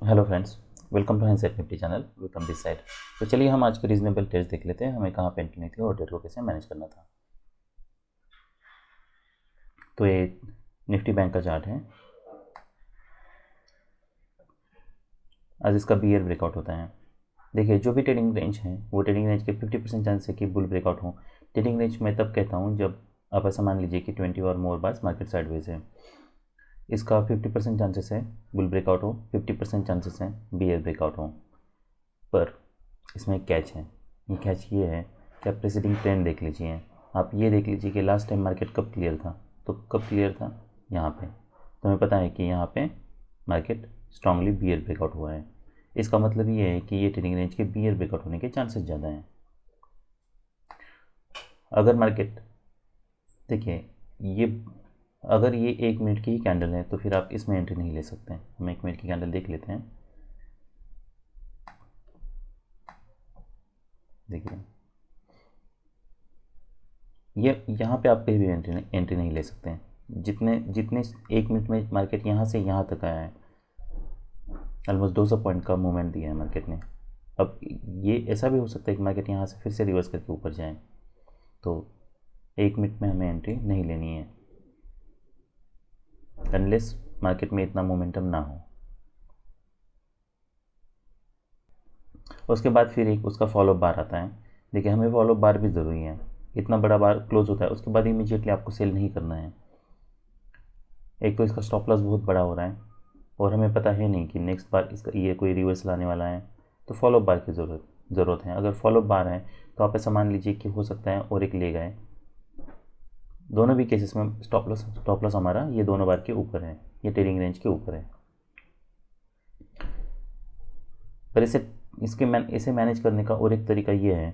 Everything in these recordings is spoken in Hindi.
Hello friends, welcome to handset Nifty channel. Welcome this side. तो चलिए हम आज के रीजनेबल ट्रेड्स देख लेते हैं, हमें कहाँ पे एंट्री नहीं थी और ट्रेड को कैसे मैनेज करना था। तो ये निफ्टी बैंक का चार्ट है। आज इसका बियर ब्रेकआउट होता है। देखिए, जो भी ट्रेडिंग रेंज है वो ट्रेडिंग रेंज के 50% चांस है कि बुल ब्रेकआउट हो। ट्रेडिंग रेंज मैं तब कहता हूँ जब आप ऐसा मान लीजिए कि 20 और मोर बार्स मार्केट साइडवेज है। इसका 50% चांसेस है बुल ब्रेकआउट हो, 50% चांसेस है बियर ब्रेकआउट हो। पर इसमें एक कैच है। ये कैच ये है कि आप प्रेसिडिंग ट्रेंड देख लीजिए। आप ये देख लीजिए कि लास्ट टाइम मार्केट कब क्लियर था। तो कब क्लियर था? यहाँ पे। तो हमें पता है कि यहाँ पे मार्केट स्ट्रांगली बियर ब्रेकआउट हुआ है। इसका मतलब ये है कि ये ट्रेडिंग रेंज के बियर ब्रेकआउट होने के चांसेस ज़्यादा हैं। अगर मार्केट, देखिए, ये अगर ये 1 मिनट की ही कैंडल है तो फिर आप इसमें एंट्री नहीं ले सकते हैं। हम 1 मिनट की कैंडल देख लेते हैं। देखिए, ये यहाँ पे आप कहीं भी एंट्री नहीं ले सकते हैं। जितने जितने 1 मिनट में मार्केट यहाँ से यहाँ तक आया है, ऑलमोस्ट 200 पॉइंट का मूवमेंट दिया है मार्केट ने। अब ये ऐसा भी हो सकता है कि मार्केट यहाँ से फिर से रिवर्स करके ऊपर जाए। तो 1 मिनट में हमें एंट्री नहीं लेनी है अनलेस मार्केट में इतना मोमेंटम ना हो। उसके बाद फिर एक उसका फॉलो बार आता है। देखिए, हमें फॉलो बार भी ज़रूरी है। इतना बड़ा बार क्लोज होता है उसके बाद इमीडिएटली आपको सेल नहीं करना है। एक तो इसका स्टॉप लॉस बहुत बड़ा हो रहा है और हमें पता है नहीं कि नेक्स्ट बार इसका ये कोई रिवर्स लाने वाला है। तो फॉलो बार की ज़रूरत है। अगर फॉलो बार है तो आप ऐसा मान लीजिए कि हो सकता है और एक ले गए। दोनों भी केसेस में स्टॉप लॉस हमारा ये दोनों बार के ऊपर है, ये ट्रेडिंग रेंज के ऊपर है। पर इसे मैनेज करने का और एक तरीका ये है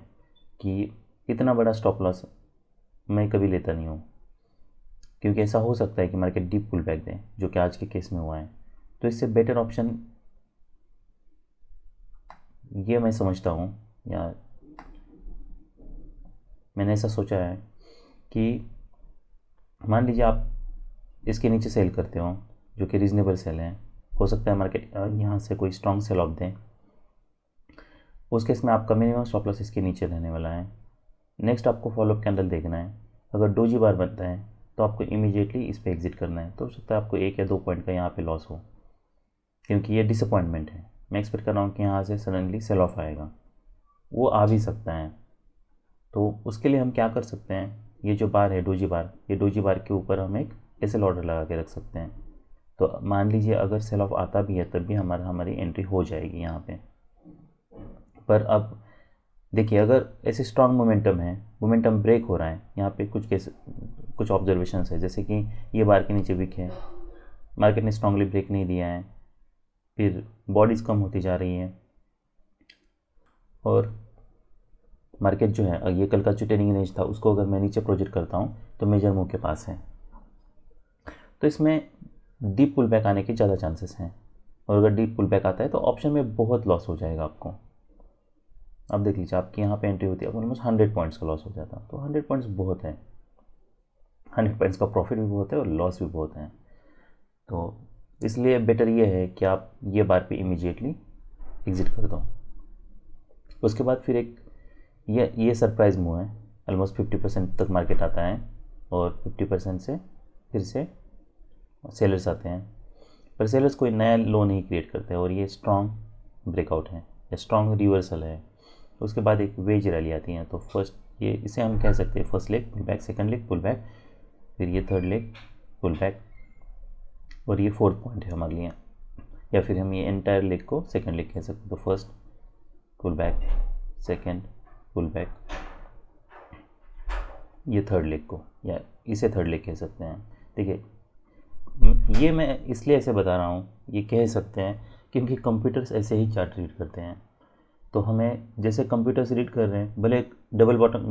कि इतना बड़ा स्टॉप लॉस मैं कभी लेता नहीं हूँ, क्योंकि ऐसा हो सकता है कि मार्केट डीप पुल बैक दें, जो कि आज के केस में हुआ है। तो इससे बेटर ऑप्शन ये मैं समझता हूँ, या मैंने ऐसा सोचा है कि मान लीजिए आप इसके नीचे सेल करते हो, जो कि रीज़नेबल सेल है। हो सकता है मार्केट यहाँ से कोई स्ट्रॉन्ग सेल ऑफ दें। उस केस में आपका मिनिमम स्टॉप लॉस इसके नीचे रहने वाला है। नेक्स्ट आपको फॉलोअप कैंडल देखना है। अगर डोजी बार बनता है तो आपको इमीडिएटली इस पर एग्जिट करना है। तो हो सकता है आपको 1 या 2 पॉइंट का यहाँ पे लॉस हो, क्योंकि ये डिसअपॉइंटमेंट है। मैं एक्सपेक्ट कर रहा हूँ कि यहाँ से सडनली सेल ऑफ आएगा, वो आ भी सकता है। तो उसके लिए हम क्या कर सकते हैं, ये जो बार है डोजी बार, ये डोजी बार के ऊपर हम एक एसएल ऑर्डर लगा के रख सकते हैं। तो मान लीजिए अगर सेल ऑफ आता भी है तब भी हमारी एंट्री हो जाएगी यहाँ पे। पर अब देखिए, अगर ऐसे स्ट्रांग मोमेंटम है, मोमेंटम ब्रेक हो रहा है, यहाँ पे कुछ ऑब्जर्वेशंस है, जैसे कि ये बार के नीचे विक है, मार्केट ने स्ट्रांगली ब्रेक नहीं दिया है, फिर बॉडीज़ कम होती जा रही हैं, और मार्केट जो है, ये कल का जो ट्रेडिंग रेंज था उसको अगर मैं नीचे प्रोजेक्ट करता हूँ तो मेजर मूव के पास है। तो इसमें डीप पुल बैक आने के ज़्यादा चांसेस हैं, और अगर डीप पुल बैक आता है तो ऑप्शन में बहुत लॉस हो जाएगा आपको। अब देख लीजिए, आपकी यहाँ पे एंट्री होती है, ऑलमोस्ट 100 पॉइंट्स का लॉस हो जाता। तो 100 पॉइंट्स बहुत है, 100 पॉइंट्स का प्रॉफिट भी बहुत है और लॉस भी बहुत है। तो इसलिए बेटर ये है कि आप ये बार पे इमीडिएटली एग्ज़िट कर दो। उसके बाद फिर एक ये सरप्राइज़ मूव है। ऑलमोस्ट 50% तक मार्केट आता है और 50% से फिर से सेलर्स आते हैं। पर सेलर्स कोई नया लो नहीं क्रिएट करते और ये स्ट्रॉन्ग ब्रेकआउट है या स्ट्रॉन्ग रिवर्सल है। उसके बाद एक वेज रैली आती है। तो फर्स्ट, ये इसे हम कह सकते हैं first leg pull back, second leg pull back, फिर ये थर्ड लेग पुल बैक, और ये फोर्थ पॉइंट है हमारे लिए। या फिर हम ये एंटायर लेग को सेकंड लेग कह सकते हैं। तो first pull back, second pull back, ये थर्ड लेग को, या इसे थर्ड लेग कह सकते हैं। देखिए, ये मैं इसलिए ऐसे बता रहा हूँ, ये कह सकते हैं क्योंकि कंप्यूटर्स ऐसे ही चार्ट रीड करते हैं। तो हमें जैसे कंप्यूटर्स रीड कर रहे हैं,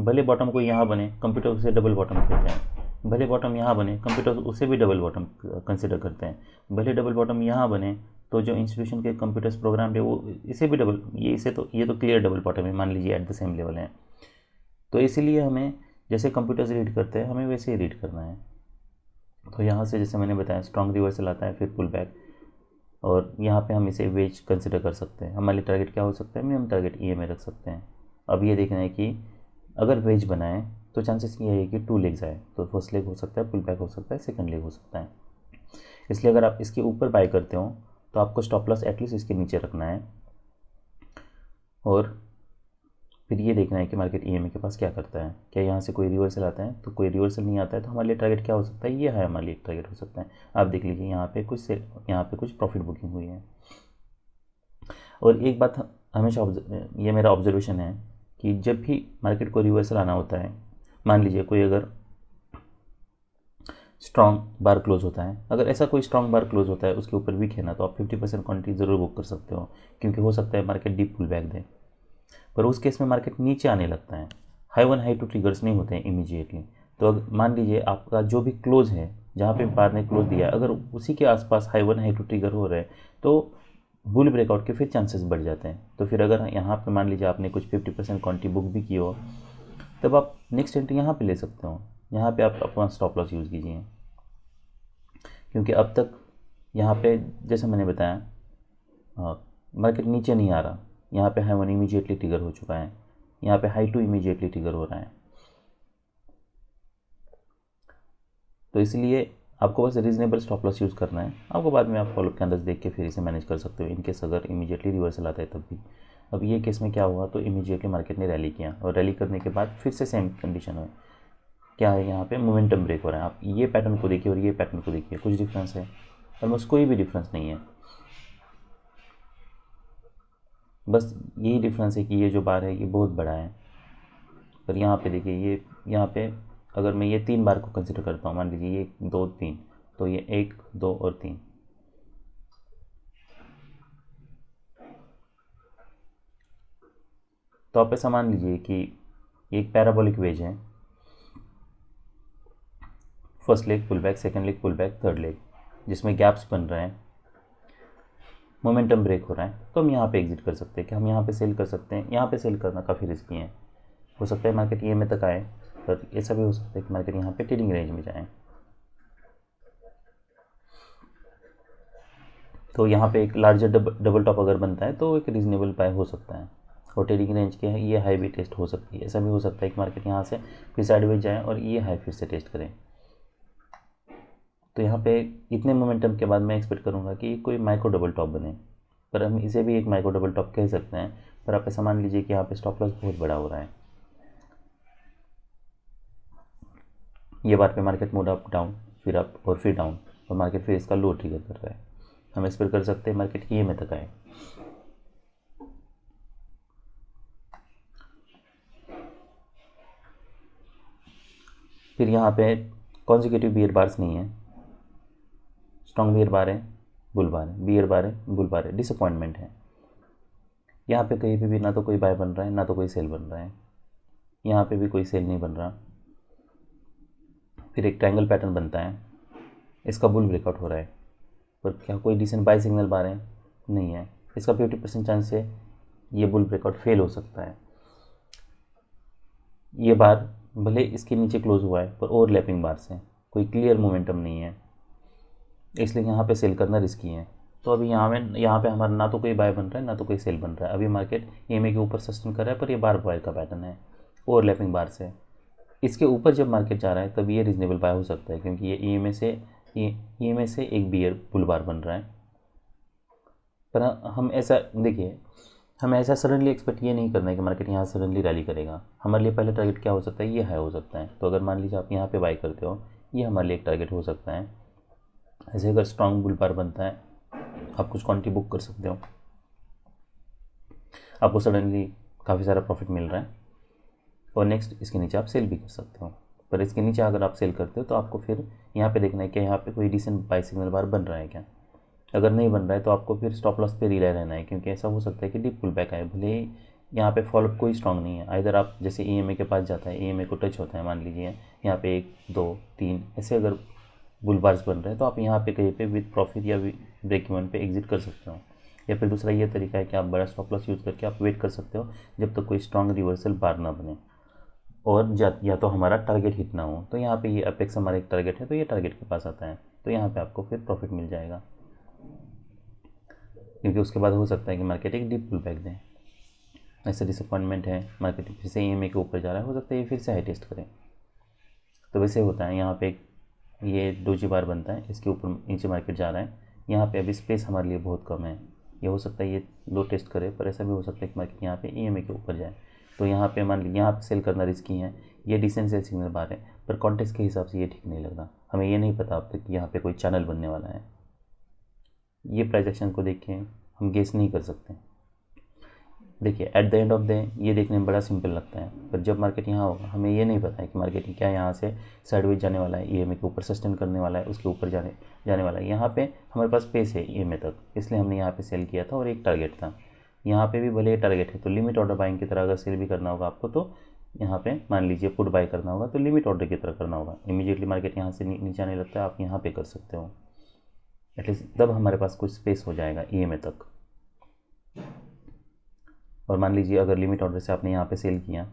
भले बॉटम को यहाँ बने, कंप्यूटर उसे डबल बॉटम कहते हैं। भले बॉटम यहाँ बने, कंप्यूटर उसे भी डबल बॉटम कंसिडर करते हैं। भले डबल बॉटम यहाँ बने तो जो इंस्टीट्यूशन के कंप्यूटर्स प्रोग्राम है वो इसे भी डबल, ये तो क्लियर डबल बॉटम है, मान लीजिए एट द सेम लेवल है। तो इसीलिए हमें जैसे कंप्यूटर्स रीड करते हैं हमें वैसे ही रीड करना है। तो यहाँ से जैसे मैंने बताया, स्ट्रॉन्ग रिवर्सल आता है, फिर पुल बैक, और यहाँ पे हम इसे वेज कंसिडर कर सकते हैं। हमारे टारगेट क्या हो सकता है, मिनिमम टारगेट EMA रख सकते हैं। अब ये देखना है कि अगर वेज बनाए तो चांसेस ये है कि 2 लेग्स आए, तो फर्स्ट लेग हो सकता है, पुल बैक हो सकता है, सेकंड लेग हो सकता है। इसलिए अगर आप इसके ऊपर बाय करते हो तो आपको स्टॉप लॉस एटलीस्ट इसके नीचे रखना है, और फिर ये देखना है कि मार्केट EMA के पास क्या करता है। क्या यहाँ से कोई रिवर्सल आता है, तो कोई रिवर्सल नहीं आता है तो हमारे लिए टारगेट क्या हो सकता है, ये है हमारे लिए एक टारगेट हो सकता है। आप देख लीजिए यहाँ पे कुछ प्रॉफिट बुकिंग हुई है। और एक बात हमेशा ये मेरा ऑब्जर्वेशन है कि जब भी मार्केट को रिवर्सल आना होता है, मान लीजिए कोई अगर स्ट्रॉन्ग बार क्लोज होता है, अगर ऐसा कोई स्ट्रॉन्ग बार क्लोज होता है उसके ऊपर वीक है ना, तो आप 50% क्वांटिटी ज़रूर बुक कर सकते हो, क्योंकि हो सकता है मार्केट डीप पुल बैक दे। पर उस केस में मार्केट नीचे आने लगता है, हाई 1 हाई 2 ट्रिगर्स नहीं होते हैं इमीडिएटली। तो अगर मान लीजिए आपका जो भी क्लोज है, जहाँ पे बार ने क्लोज दिया, अगर उसी के आसपास हाई 1 हाई 2 ट्रिगर हो रहे हैं तो बुल ब्रेकआउट के फिर चांसेस बढ़ जाते हैं। तो फिर अगर यहाँ पे मान लीजिए आपने कुछ 50% क्वांटिटी बुक भी की हो, तब आप नेक्स्ट एंट्री यहाँ पे ले सकते हो। यहाँ पे आप अपना स्टॉप लॉस यूज़ कीजिए, क्योंकि अब तक यहाँ पे जैसे मैंने बताया मार्केट नीचे नहीं आ रहा। यहाँ पे हाई 1 इमीडिएटली ट्रिगर हो चुका है, यहाँ पे हाई 2 इमीडिएटली ट्रिगर हो रहा है। तो इसलिए आपको बस रीजनेबल स्टॉप लॉस यूज़ करना है। आपको बाद में आप फॉलोअप कैंडल्स देख के फिर इसे मैनेज कर सकते हो, इनकेस अगर इमीडिएटली रिवर्सल आता है तब भी। अब ये केस में क्या हुआ, तो इमीडिएटली मार्केट ने रैली किया, और रैली करने के बाद फिर से सेम कंडीशन है। क्या है, यहाँ पे मोमेंटम ब्रेक हो रहा है। आप ये पैटर्न को देखिए और ये पैटर्न को देखिए, कुछ डिफरेंस है, ऑलमोस्ट कोई भी डिफरेंस नहीं है। बस यही डिफरेंस है कि ये जो बार है ये बहुत बड़ा है। पर यहाँ पे देखिए, ये यहाँ पे अगर मैं ये 3 बार को कंसिडर करता हूँ, मान लीजिए ये 2 3, तो ये 1 2 और 3। तो आप ऐसा मान लीजिए कि एक पैराबोलिक वेज है, first leg pull back, second leg pull back, third leg, जिसमें गैप्स बन रहे हैं, मोमेंटम ब्रेक हो रहा है। तो हम यहाँ पे एग्जिट कर सकते हैं, कि हम यहाँ पे सेल कर सकते हैं। यहाँ पे सेल करना काफ़ी रिस्की है, हो सकता है मार्केट EMA तक आए, पर ऐसा भी हो सकता है कि मार्केट यहाँ पे ट्रेडिंग रेंज में जाए। तो यहाँ पे एक लार्जर डबल टॉप अगर बनता है तो एक रीजनेबल बाय हो सकता है, और ट्रेडिंग रेंज के है ये हाई भी टेस्ट हो सकती है। ऐसा भी हो सकता है कि मार्केट यहाँ से फिर साइडवेज जाए और ये हाई फिर से टेस्ट करें। तो यहाँ पे इतने मोमेंटम के बाद मैं एक्सपेक्ट करूँगा कि कोई माइक्रो डबल टॉप बने, पर हम इसे भी एक माइक्रो डबल टॉप कह सकते हैं। पर आप ऐसा मान लीजिए कि यहाँ पे स्टॉप लॉस बहुत बड़ा हो रहा है। ये बार पे मार्केट मूड अप डाउन, फिर अप और फिर डाउन, और मार्केट फिर इसका लो ट्रिगर कर रहा है। हम एक्सपेक्ट कर सकते हैं मार्केट EMA तक आए। फिर यहाँ पे कॉन्जिक्यूटिव बियर बार्स नहीं है, स्ट्रॉन्ग बियर बार है, बुल बार है, बियर बार है, बुल बार है, डिसअपॉइंटमेंट है। यहाँ पे कहीं पे भी ना तो कोई बाय बन रहा है ना तो कोई सेल बन रहा है, यहाँ पे भी कोई सेल नहीं बन रहा। फिर एक ट्रायंगल पैटर्न बनता है, इसका बुल ब्रेकआउट हो रहा है, पर क्या कोई डिसेंट बाय सिग्नल बार है, नहीं है। इसका 50% चांस है ये बुल ब्रेकआउट फेल हो सकता है। ये बार भले इसके नीचे क्लोज हुआ है, पर ओवरलैपिंग बार से कोई क्लियर मोमेंटम नहीं है, इसलिए यहाँ पे सेल करना रिस्की है। तो अभी यहाँ पे हमारा ना तो कोई बाय बन रहा है ना तो कोई सेल बन रहा है। अभी मार्केट EMA के ऊपर सस्टेन कर रहा है, पर ये बार बाय का पैटर्न है ओवरलैपिंग बार से। इसके ऊपर जब मार्केट जा रहा है तब ये रीजनेबल बाय हो सकता है, क्योंकि ये EMA से एक बियर बुल बार बन रहा है। पर हम ऐसा देखिए, हमें ऐसा सडनली एक्सपेक्ट ये नहीं करना है कि मार्केट यहाँ सडनली रैली करेगा। हमारे लिए पहले टारगेट क्या हो सकता है, ये हाई हो सकता है। तो अगर मान लीजिए आप यहाँ पे बाय करते हो, ये हमारे लिए एक टारगेट हो सकता है। ऐसे अगर स्ट्रॉन्ग बुल बार बनता है, आप कुछ क्वांटिटी बुक कर सकते हो, आपको सडनली काफ़ी सारा प्रॉफिट मिल रहा है, और नेक्स्ट इसके नीचे आप सेल भी कर सकते हो। पर इसके नीचे अगर आप सेल करते हो तो आपको फिर यहाँ पे देखना है कि यहाँ पे कोई डिसेंट बाय सिग्नल बार बन रहा है क्या। अगर नहीं बन रहा है तो आपको फिर स्टॉप लॉस पे रिलाय रहना है, क्योंकि ऐसा हो सकता है कि डीप पुल बैक आए, भले ही यहाँ पे फॉलोअप कोई स्ट्रॉन्ग नहीं है। इधर आप जैसे EMA के पास जाता है, EMA को टच होता है, मान लीजिए यहाँ पे 1 2 3 ऐसे अगर बुल बार्स बन रहे हैं, तो आप यहाँ पे कहीं पे विद प्रॉफिट या ब्रेक इवन पे एग्जिट कर सकते हो। या फिर दूसरा ये तरीका है कि आप बड़ा स्टॉप लॉस यूज़ करके आप वेट कर सकते हो जब तक कोई स्ट्रॉन्ग रिवर्सल बार ना बने, और या तो हमारा टारगेट हिट ना हो। तो यहाँ पे ये अपेक्स हमारा एक टारगेट है, तो ये टारगेट के पास आता है, तो यहाँ पे आपको फिर प्रॉफिट मिल जाएगा। क्योंकि उसके बाद हो सकता है कि मार्केट एक डीप पुल बैक दें। ऐसा डिसअपॉइंटमेंट है, मार्केट फिर से EMA के ऊपर जा रहा है, हो सकता है ये फिर से हाई टेस्ट करें। तो वैसे होता है, यहाँ पे ये डोजी बार बनता है, इसके ऊपर नीचे मार्केट जा रहा है, यहाँ पे अभी स्पेस हमारे लिए बहुत कम है। ये हो सकता है ये लो टेस्ट करे, पर ऐसा भी हो सकता है कि मार्केट यहाँ पे EMA के ऊपर जाए। तो यहाँ पे मान लीजिए यहाँ पे सेल करना रिस्की है, ये डिसेंट सेल सिग्नल बार है, पर कॉन्टेक्स्ट के हिसाब से ये ठीक नहीं लग रहा। हमें ये नहीं पता अब तक कि यहाँ पे कोई चैनल बनने वाला है। ये प्राइस एक्शन को देख के हम गेस नहीं कर सकते। देखिए at the end of the ये देखने में बड़ा सिंपल लगता है, पर जब मार्केट यहाँ होगा हमें ये नहीं पता है कि मार्केट क्या यहाँ से साइडवेज जाने वाला है, EMA के ऊपर सस्टेन करने वाला है, उसके ऊपर जाने वाला है। यहाँ पे हमारे पास स्पेस है EMA तक, इसलिए हमने यहाँ पे सेल किया था और एक टारगेट था। यहाँ पे भी भले ही टारगेट है, तो लिमिट ऑर्डर बाइंग की तरह अगर सेल भी करना होगा आपको, तो यहाँ पे मान लीजिए पुट बाय करना होगा तो लिमिट ऑर्डर की तरह करना होगा। इमीडिएटली मार्केट यहाँ से नीचे आने लगता है, आप यहाँ पे कर सकते हो, एटलीस्ट तब हमारे पास कुछ स्पेस हो जाएगा EMA तक। और मान लीजिए अगर लिमिट ऑर्डर से आपने यहाँ पे सेल किया,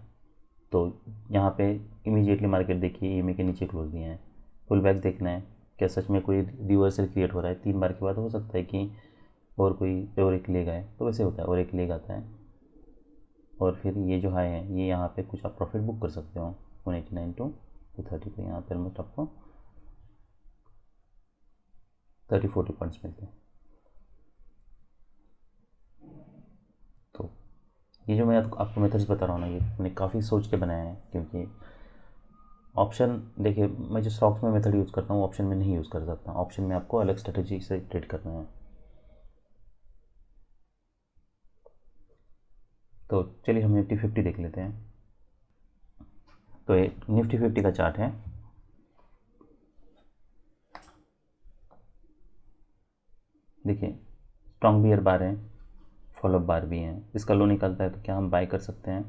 तो यहाँ पे इमीडिएटली मार्केट देखिए EMA के नीचे क्लोज दिए हैं। पुल बैक देखना है, क्या सच में कोई रिवर्सल क्रिएट हो रहा है? 3 बार के बाद हो सकता है कि और एक लेग आए, तो वैसे होता है, और एक लेग आता है और फिर ये जो हाई है ये यहाँ पे कुछ आप प्रॉफिट बुक कर सकते हो 189 टू 230 पे। यहाँ पर ऑलमोस्ट आपको 30-40 पॉइंट्स मिलते हैं। तो ये जो मैं आपको मेथड्स बता रहा हूँ ना, ये मैंने काफ़ी सोच के बनाया है, क्योंकि ऑप्शन देखिए मैं जो स्टॉक्स में मेथड यूज़ करता हूँ ऑप्शन में नहीं यूज़ कर सकता। ऑप्शन में आपको अलग स्ट्रेटेजी से ट्रेड करना है। तो चलिए हम निफ्टी 50 देख लेते हैं। तो ये निफ्टी 50 का चार्ट है। देखिए स्ट्रॉन्ग बियर बार है, फॉलोअप बार भी है। इसका लो निकलता है तो क्या हम बाय कर सकते हैं?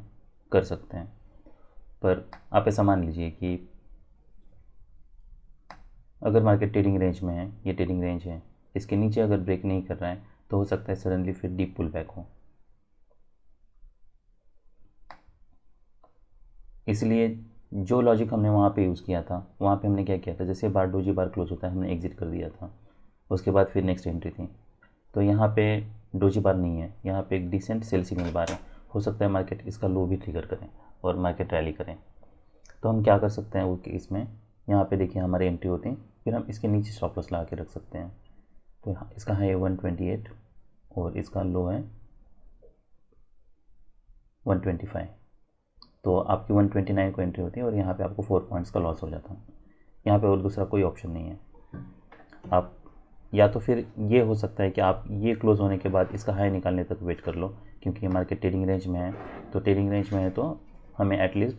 कर सकते हैं, पर आप ऐसा मान लीजिए कि अगर मार्केट ट्रेडिंग रेंज में है, ये ट्रेडिंग रेंज है, इसके नीचे अगर ब्रेक नहीं कर रहा है तो हो सकता है सडनली फिर डीप पुल बैक हो। इसलिए जो लॉजिक हमने वहाँ पे यूज़ किया था, वहाँ पे हमने क्या किया था, जैसे बार डोजी बार क्लोज होता है हमने एग्जिट कर दिया था, उसके बाद फिर नेक्स्ट एंट्री थी। तो यहाँ पे डोजी बार नहीं है, यहाँ पे एक डिसेंट सेल सिग्नल बार है। हो सकता है मार्केट इसका लो भी ट्रिगर करें और मार्केट रैली करें। तो हम क्या कर सकते हैं वो कि इसमें यहाँ पे देखिए हमारी एंट्री होती है, फिर हम इसके नीचे स्टॉप लॉस लगा के रख सकते हैं। तो इसका हाई है 128 और इसका लो है 125। तो आपकी 129 को एंट्री होती है और यहाँ पे आपको 4 पॉइंट्स का लॉस हो जाता है। यहाँ पे और दूसरा कोई ऑप्शन नहीं है। आप या तो फिर ये हो सकता है कि आप ये क्लोज होने के बाद इसका हाई निकालने तक वेट कर लो, क्योंकि ये मार्केट ट्रेडिंग रेंज में है। तो ट्रेडिंग रेंज में है तो हमें एटलीस्ट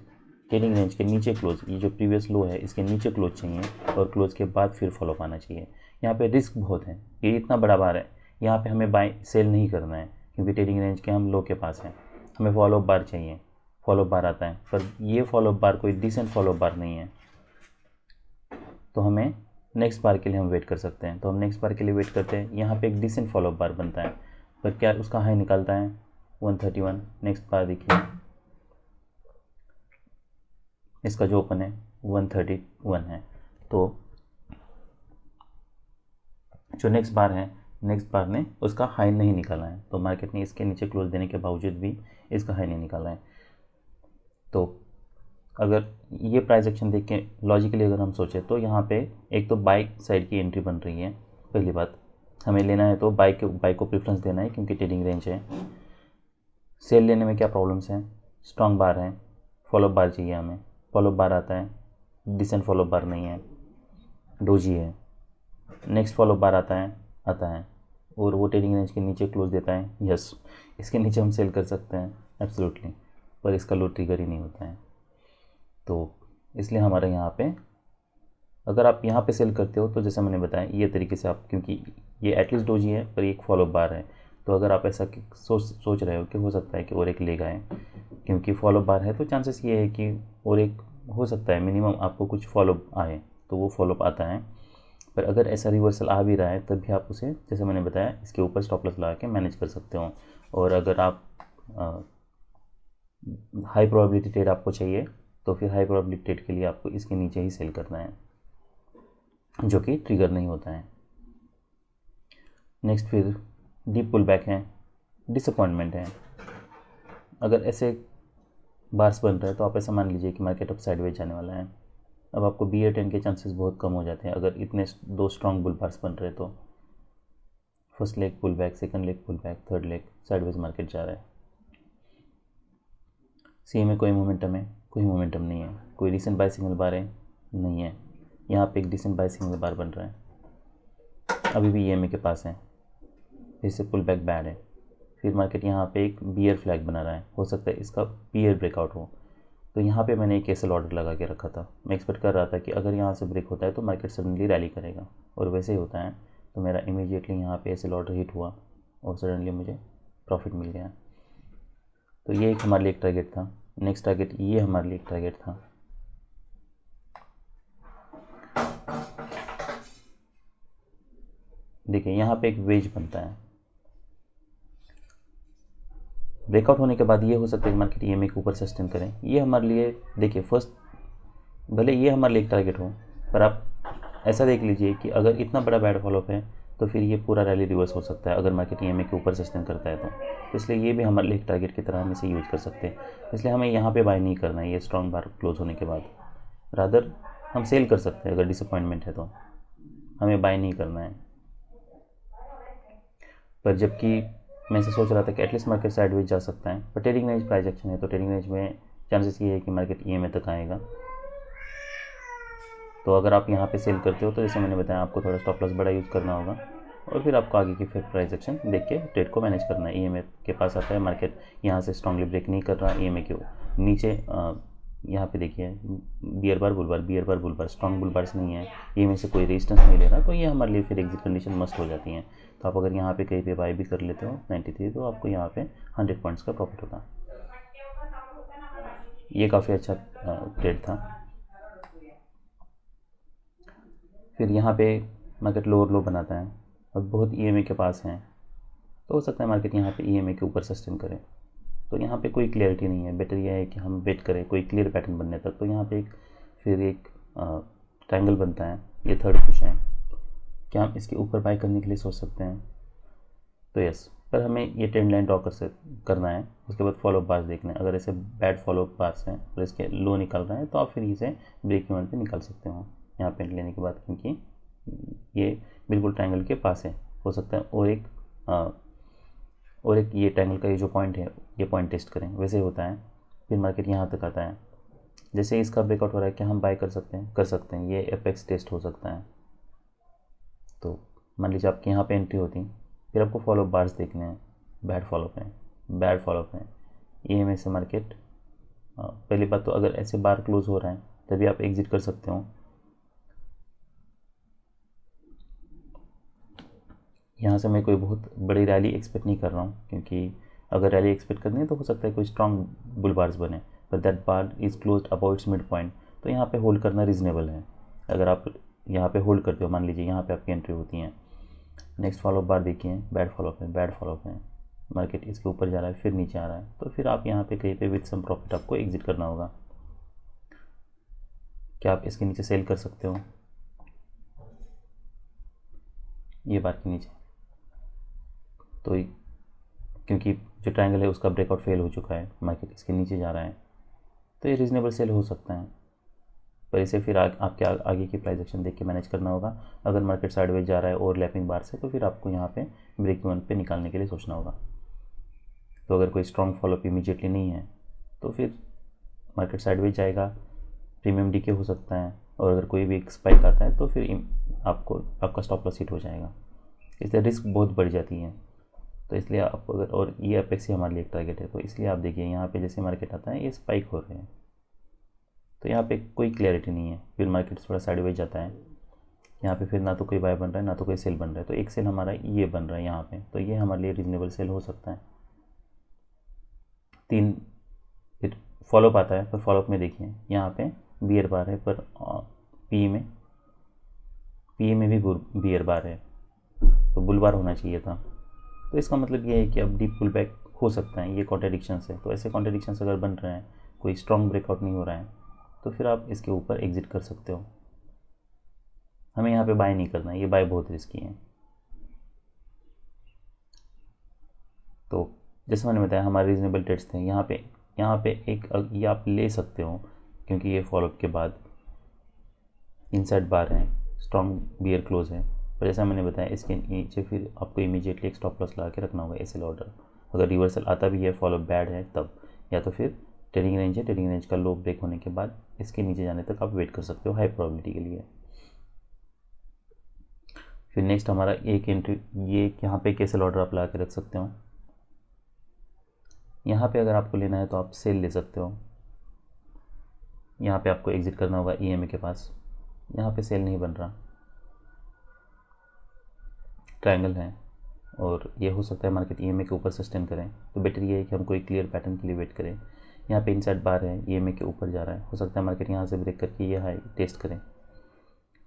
ट्रेडिंग रेंज के नीचे क्लोज, ये जो प्रीवियस लो है इसके नीचे क्लोज चाहिए और क्लोज के बाद फिर फॉलो आना चाहिए। यहाँ पे रिस्क बहुत है, ये इतना बड़ा बार है, यहाँ पे हमें बाय सेल नहीं करना है क्योंकि ट्रेडिंग रेंज के हम लो के पास हैं। हमें फॉलो बार चाहिए, फॉलो बार आता है, पर ये फॉलो बार कोई डिसेंट फॉलो बार नहीं है। तो हमें नेक्स्ट बार के लिए हम वेट कर सकते हैं। तो हम नेक्स्ट बार के लिए वेट करते हैं, यहाँ पे एक डिसेंट फॉलो बार बनता है, पर क्या उसका हाई निकलता है 131। नेक्स्ट बार देखिए इसका जो ओपन है 131 है। तो जो नेक्स्ट बार है, नेक्स्ट बार ने उसका हाई नहीं निकाला है, तो मार्केट ने इसके नीचे क्लोज देने के बावजूद भी इसका हाई नहीं निकाला है। तो अगर ये प्राइस एक्शन देख के लॉजिकली अगर हम सोचें तो यहाँ पे एक तो बाई साइड की एंट्री बन रही है। पहली बात हमें लेना है तो बाई को प्रेफरेंस देना है क्योंकि ट्रेडिंग रेंज है। सेल लेने में क्या प्रॉब्लम्स हैं? स्ट्रॉन्ग बार है, फॉलोअप बार चाहिए हमें, फॉलोअप बार आता है, डिसेंट फॉलोअप बार नहीं है, डोजी है। नेक्स्ट फॉलोअप बार आता है और वो ट्रेडिंग रेंज के नीचे क्लोज देता है। यस, इसके नीचे हम सेल कर सकते हैं एब्सोल्युटली, पर इसका लो ट्रिगर ही नहीं होता है। तो इसलिए हमारे यहाँ पे अगर आप यहाँ पे सेल करते हो तो जैसे मैंने बताया ये तरीके से आप, क्योंकि ये एटलीस्ट डोजी है पर एक फॉलो बार है, तो अगर आप ऐसा सोच रहे हो कि हो सकता है कि और एक लेग आए, क्योंकि फॉलो बार है तो चांसेस ये है कि और एक हो सकता है मिनिमम आपको कुछ फॉलो आए, तो वो फॉलोअप आता है। पर अगर ऐसा रिवर्सल आ भी रहा है तब भी आप उसे, जैसे मैंने बताया, इसके ऊपर स्टॉप लॉस लगा के मैनेज कर सकते हो। और अगर आप हाई प्रोबेबिलिटी ट्रेड आपको चाहिए तो फिर हाई प्रोबेबिलिटी ट्रेड के लिए आपको इसके नीचे ही सेल करना है, जो कि ट्रिगर नहीं होता है। नेक्स्ट फिर डीप पुल बैक है, डिसअपॉइंटमेंट है। अगर ऐसे बार्स बन रहे हैं तो आप ऐसा मान लीजिए कि मार्केट अब साइडवेज जाने वाला है। अब आपको बी ए 10 के चांसेस बहुत कम हो जाते हैं अगर इतने दो स्ट्रॉन्ग बुल बार्स बन रहे हैं तो। First leg pull back, second leg pull back, third leg sideways market जा रहा है। सी में कोई मोमेंटम है? कोई मोमेंटम नहीं है। कोई रिसेंट बाय सिग्नल बार है? नहीं है। यहाँ पे एक डिसेंट बाय सिग्नल बार बन रहा है, अभी भी EMA के पास है, फिर से पुल बैक बैड है। फिर मार्केट यहाँ पे एक बियर फ्लैग बना रहा है, हो सकता है इसका बियर ब्रेकआउट हो। तो यहाँ पे मैंने एक एसएल ऑर्डर लगा के रखा था। मैं एक्सपेक्ट कर रहा था कि अगर यहाँ से ब्रेक होता है तो मार्केट सडनली रैली करेगा, और वैसे ही होता है। तो मेरा इमीडिएटली यहाँ पे एसएल ऑर्डर हिट हुआ और सडनली मुझे प्रॉफिट मिल गया। तो ये एक हमारे लिए एक टारगेट था। नेक्स्ट टारगेट ये हमारे लिए एक टारगेट था। देखिए यहाँ पे एक वेज बनता है, ब्रेकआउट होने के बाद ये हो सकता है कि मार्केट EMA के ऊपर सस्टेन करें। ये हमारे लिए, देखिए फर्स्ट, भले ये हमारे लिए एक टारगेट हो, पर आप ऐसा देख लीजिए कि अगर इतना बड़ा बैड फॉलोअप है तो फिर ये पूरा रैली रिवर्स हो सकता है अगर मार्केट EMA के ऊपर सस्टेन करता है तो इसलिए ये भी हमारे लिए एक टारगेट की तरह हम इसे यूज़ कर सकते हैं। इसलिए हमें यहाँ पे बाय नहीं करना है ये स्ट्रॉन्ग बार क्लोज होने के बाद, रादर हम सेल कर सकते हैं अगर डिसअपॉइंटमेंट है तो, हमें बाय नहीं करना है। पर जबकि मैं ऐसे सोच रहा था कि एटलीस्ट मार्केट साइडवेज जा सकता है, पर ट्रेडिंग रेंज प्राइस एक्शन है तो ट्रेडिंग रेंज में चांसेस ये है कि मार्केट EMA तक आएगा। तो अगर आप यहाँ पे सेल करते हो तो जैसे मैंने बताया आपको थोड़ा स्टॉप लॉस बड़ा यूज़ करना होगा, और फिर आपको आगे की फिर प्राइस एक्शन देख के ट्रेड को मैनेज करना है। EMA के पास आता है मार्केट, यहाँ से स्ट्रांगली ब्रेक नहीं कर रहा, EMA के नीचे यहाँ पे देखिए बियर बार बुल बार, बियर बार बुल बार, स्ट्रॉन्ग बुल बार्स नहीं है, EMA से कोई रेजिस्टेंस नहीं ले रहा, तो ये हमारे लिए फिर एग्जिट कंडीशन मस्ट हो जाती हैं। तो आप अगर यहाँ पे कहीं पे बाय भी कर लेते हो 93, तो आपको यहाँ पे 100 पॉइंट्स का प्रॉफिट होता। ये काफ़ी अच्छा ट्रेड था। फिर यहाँ पे मार्केट लोअर लो बनाता है और बहुत EMA के पास हैं, तो हो सकता है मार्केट यहाँ पे EMA के ऊपर सस्टेन करे। तो यहाँ पे कोई क्लियरिटी नहीं है, बेटर यह है कि हम वेट करें कोई क्लियर पैटर्न बनने तक। तो यहाँ पे फिर एक ट्रायंगल बनता है, ये थर्ड पुश है, क्या हम इसके ऊपर बाय करने के लिए सोच सकते हैं? तो यस, पर हमें ये ट्रेंड लाइन ड्रॉ करना है, उसके बाद फॉलोअप बार्स देखना है। अगर ऐसे बैड फॉलोअप बार्स हैं और इसके लो निकल रहे हैं तो आप फिर इसे ब्रेक इवन पे निकाल सकते हो यहाँ पे लेने के बाद, क्योंकि ये बिल्कुल ट्रायंगल के पास है। हो सकता है और एक ये ट्रायंगल का ये जो पॉइंट है, ये पॉइंट टेस्ट करें, वैसे ही होता है। फिर मार्केट यहाँ तक आता है, जैसे इसका ब्रेकआउट हो रहा है, क्या हम बाय कर सकते हैं? कर सकते हैं, ये एपेक्स टेस्ट हो सकता है। तो मान लीजिए आपकी यहाँ पे एंट्री होती, फिर आपको फॉलोअप बार्स देखने हैं, बैड फॉलोअप है, बैड फॉलोअप है, EMA से मार्केट। पहली बात तो अगर ऐसे बार क्लोज हो रहा है तभी आप एग्जिट कर सकते हो। यहाँ से मैं कोई बहुत बड़ी रैली एक्सपेक्ट नहीं कर रहा हूँ, क्योंकि अगर रैली एक्सपेक्ट करनी है तो हो सकता है कोई स्ट्रॉन्ग बुल बार्स बने, पर that bar is closed about it's mid point, तो यहाँ पे होल्ड करना रीजनेबल है। अगर आप यहाँ पे होल्ड करते हो, मान लीजिए यहाँ पे आपकी एंट्री होती है, नेक्स्ट फॉलोअप बार देखिए, बैड फॉलोअप है, बैड फॉलोअप है, मार्केट इसके ऊपर जा रहा है फिर नीचे आ रहा है, तो फिर आप यहाँ पे कहीं पे विद सम प्रॉफिट आपको एग्जिट करना होगा। क्या आप इसके नीचे सेल कर सकते हो? ये बार के नीचे, तो क्योंकि जो ट्रायंगल है उसका ब्रेकआउट फेल हो चुका है, मार्केट इसके नीचे जा रहा है, तो ये रीजनेबल सेल हो सकता है। पर इसे फिर आपके आगे की प्राइस एक्शन देख के मैनेज करना होगा। अगर मार्केट साइडवेज जा रहा है और लैपिंग बार से, तो फिर आपको यहाँ पे ब्रेक इवन पे निकालने के लिए सोचना होगा। तो अगर कोई स्ट्रॉन्ग फॉलोअप इमीडिएटली नहीं है तो फिर मार्केट साइडवेज जाएगा, प्रीमियम डीके हो सकता है, और अगर कोई भी एक स्पाइक आता है तो फिर आपका स्टॉप लॉस हिट हो जाएगा, इसलिए रिस्क बहुत बढ़ जाती है। तो इसलिए आप अगर, और ये अपेक्स ही हमारे लिए एक टारगेट है, तो इसलिए आप देखिए यहाँ पे जैसे मार्केट आता है ये स्पाइक हो रहे हैं, तो यहाँ पे कोई क्लैरिटी नहीं है, फिर मार्केट थोड़ा साइडवेज जाता है, यहाँ पे फिर ना तो कोई बाय बन रहा है ना तो कोई सेल बन रहा है, तो एक सेल हमारा ये बन रहा है यहाँ पे, तो ये हमारे लिए रीजनेबल सेल हो सकता है। फिर फॉलोअप आता है, पर फॉलोअप में देखिए यहाँ पे बियर बार है, पर पी में भी बियर बार है, तो बुल बार होना चाहिए था। तो इसका मतलब ये है कि अब डीप पुल बैक हो सकता है, ये कॉन्ट्रडिक्शंस है। तो ऐसे कॉन्ट्रडिक्शंस अगर बन रहे हैं, कोई स्ट्रॉन्ग ब्रेकआउट नहीं हो रहा है, तो फिर आप इसके ऊपर एग्जिट कर सकते हो। हमें यहाँ पे बाय नहीं करना है, ये बाय बहुत रिस्की है। तो जैसे मैंने बताया हमारे रीजनेबल ट्रेड्स थे, यहाँ पे एक ये आप ले सकते हो क्योंकि ये फॉलोअप के बाद इनसाइड बार है, स्ट्रॉन्ग बियर क्लोज है, पर जैसा मैंने बताया इसके नीचे फिर आपको इमीडिएटली एक स्टॉप लॉस लगा के रखना होगा एसएल ऑर्डर। अगर रिवर्सल आता भी है, फॉलोअप बैड है तब, या तो फिर ट्रेडिंग रेंज है, ट्रेडिंग रेंज का लो ब्रेक होने के बाद इसके नीचे जाने तक आप वेट कर सकते हो हाई प्रोबेबिलिटी के लिए। फिर नेक्स्ट हमारा एक एंट्री, ये यहाँ पे एक एसएल ऑर्डर आप लगा के रख सकते हो। यहाँ पे अगर आपको लेना है तो आप सेल ले सकते हो। यहाँ पे आपको एग्जिट करना होगा ईएमए के पास। यहाँ पे सेल नहीं बन रहा, ट्रायंगल है और ये हो सकता है मार्केट ईएमए के ऊपर सस्टेन करें, तो बेटर ये है कि हम कोई क्लियर पैटर्न के लिए वेट करें। यहाँ पे इनसाइड बार है, ईएमए के ऊपर जा रहा है, हो सकता है मार्केट यहाँ से ब्रेक करके ये हाई टेस्ट करें,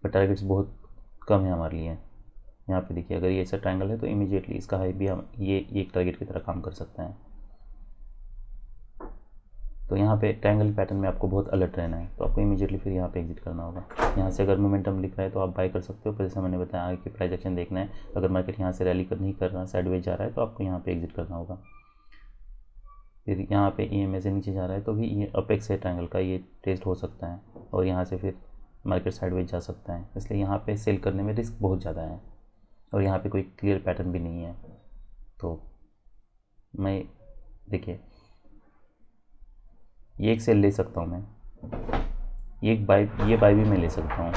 पर टारगेट्स बहुत कम है हमारे लिए। यहाँ पे देखिए अगर ये ऐसा ट्रायंगल है तो इमीडिएटली इसका हाई भी हम ये एक टारगेट की तरह काम कर सकते हैं। तो यहाँ पे ट्रायंगल पैटर्न में आपको बहुत अलर्ट रहना है, तो आपको इमीडिएटली फिर यहाँ पे एग्जिट करना होगा। यहाँ से अगर मोमेंटम लिख रहा है तो आप बाय कर सकते हो, पर जैसा मैंने बताया आगे की प्राइस एक्शन देखना है। अगर मार्केट यहाँ से रैली नहीं कर रहा, साइडवेज जा रहा है, तो आपको यहाँ पे एग्जिट करना होगा। फिर यहाँ पे ईएमए से नीचे जा रहा है तो भी ये अपेक्स है ट्रायंगल का, ये टेस्ट हो सकता है और यहाँ से फिर मार्केट साइडवेज जा सकता है, इसलिए यहाँ पे सेल करने में रिस्क बहुत ज़्यादा है और यहाँ पे कोई क्लियर पैटर्न भी नहीं है। तो मैं देखिए ये एक सेल ले सकता हूँ मैं, ये बाय भी मैं ले सकता हूँ,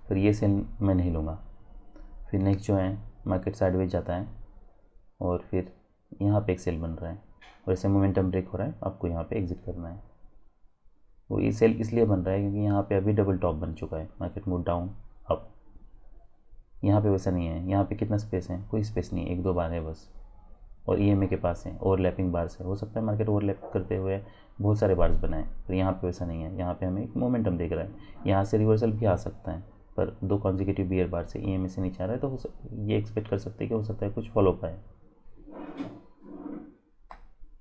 फिर ये सेल मैं नहीं लूँगा। फिर नेक्स्ट जो है मार्केट साइडवेज जाता है और फिर यहाँ पे एक सेल बन रहा है और ऐसे मोमेंटम ब्रेक हो रहा है, आपको यहाँ पे एग्जिट करना है। वो ये सेल इसलिए बन रहा है क्योंकि यहाँ पे अभी डबल टॉप बन चुका है, मार्केट मूव डाउन अप। यहाँ पे वैसा नहीं है, यहाँ पे कितना स्पेस है, कोई स्पेस नहीं है, एक दो बार है बस, और ईएमए के पास है, ओवरलैपिंग बार्स है। हो सकता है मार्केट ओवरलैप करते हुए बहुत सारे बार्स बनाए, पर यहाँ पे वैसा नहीं है। यहाँ पे हमें एक मोमेंटम देख रहा है, यहाँ से रिवर्सल भी आ सकता है, पर दो कॉन्जिक्यूटिव बियर बार से ईएमए से नीचे आ रहा है, तो ये एक्सपेक्ट कर सकते हैं कि हो सकता है कुछ फॉलो पाए।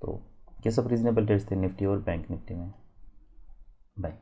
तो ये सब रीजनेबल ट्रेड्स थे निफ्टी और बैंक निफ्टी में। बाय।